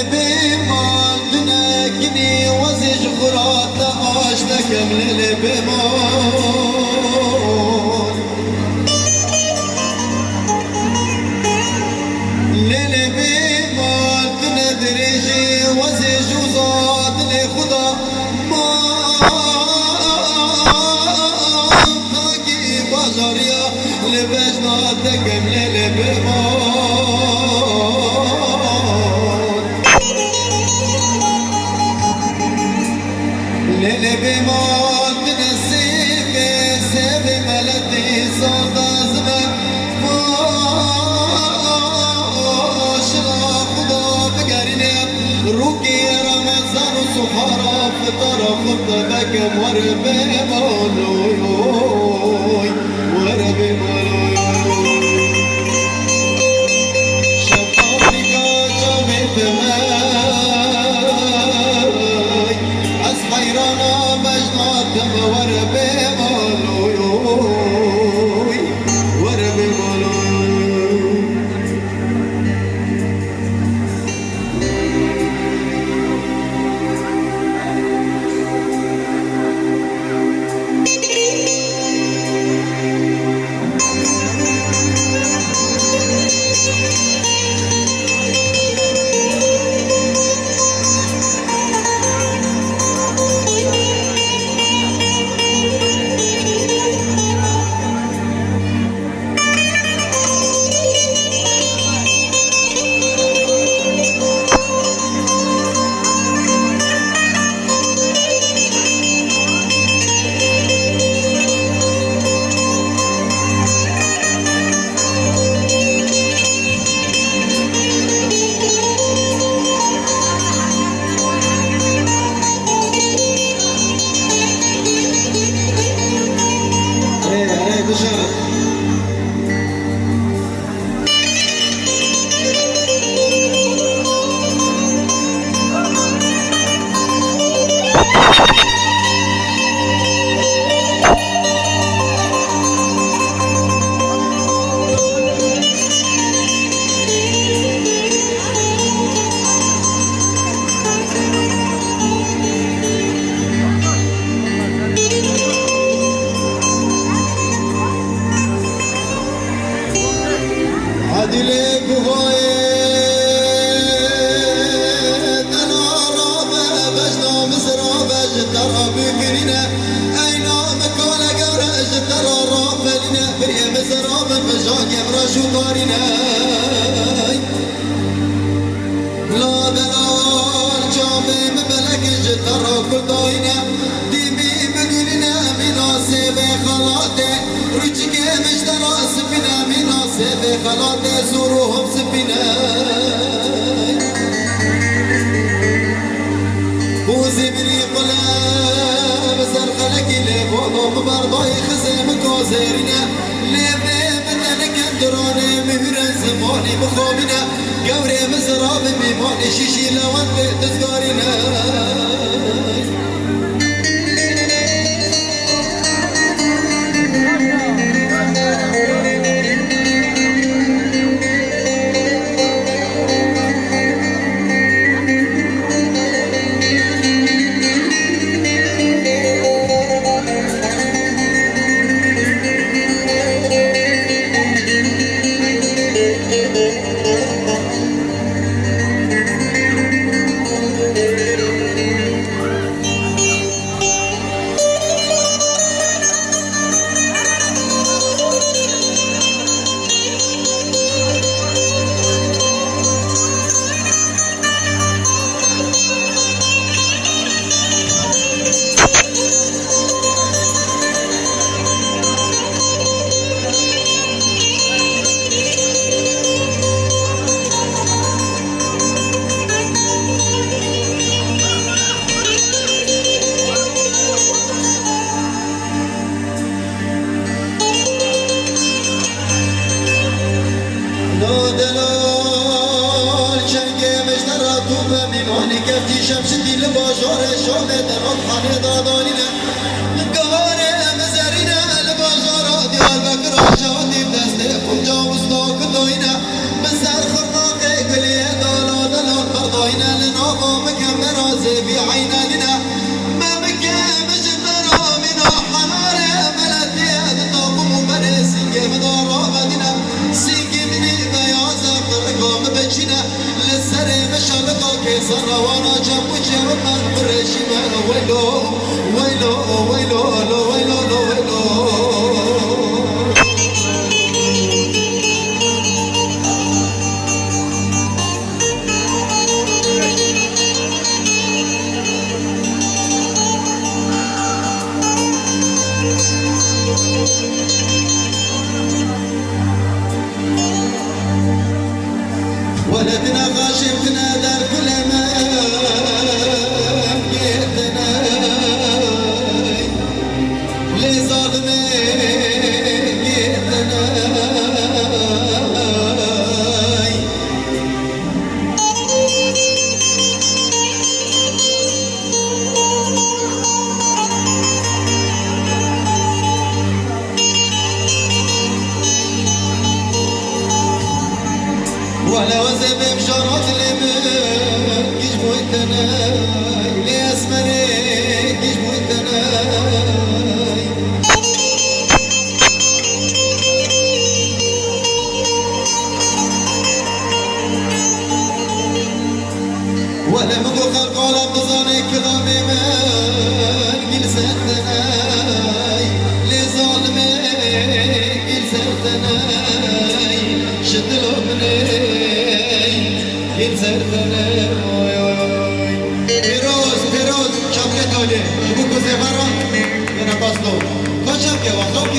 بمال دنكني وزج غرات عاشتك من بمال ليلي بمال دندرجي وزج وزاد لخدا ما تاكي بجاريا لبجناتك من بمال ليلي بمال تنسيب سيب ملتي صار زمان فاشلا خدا بقرنا روكي رمضان وسحارة فطر خطبك وربي مولوي وربي مولوي شفافي كاجامي تماي حيرانا مجنات وربي مولوي وربي مولوي عدلي بهاي تنارا بجنا مصرا بجترا بقرنا اينا مكانا قورا جترا رافلنا بريا مصرا بجاك براشو دارنا لا دلال جامي مبلك جترا كل داينا ديبي بقولنا مناسب خلاته رجك مجترا سفنا مناسب خلاته زورهم سفنا بوزي بري قلاب زرقلك لفوضو ببرضاي خزم كوزيرنا لبي بدنك دراني مهرا زماني بخوبنا قوري مزراب ميماني شيشي لوانت تزقارنا کفتی شمش دیل بازار شام درات خانه دادانینه گهاره مزرینه لبازار دیار بکر آجادیم دسته خونجا مستاک داینه بسر خرناقه گلیه دالا دلال برداینه زي عيننا ما بكى مجدنا من حنار بلدي تقوم برسنج مداربنا سيجني بياض قرقام بجنا للسر مشالقا كيسانا وانا جنب جنب من برشما ويلو ويلو ويلو ويلو ويلو ولدنا غاشمتنا دار كل ما جيتنا لظالمين جيتنا ولا وزب بشرط لمن كيجبو التناي لي اسمري كيجبو التناي ولا مقو خلق ولا بتظاني كلامي من قل سنتناي لي ظالمي قل سنتناي شد الأمني پیروز شبکه تاله شبکه زفران یه نباس دو کچم که واسه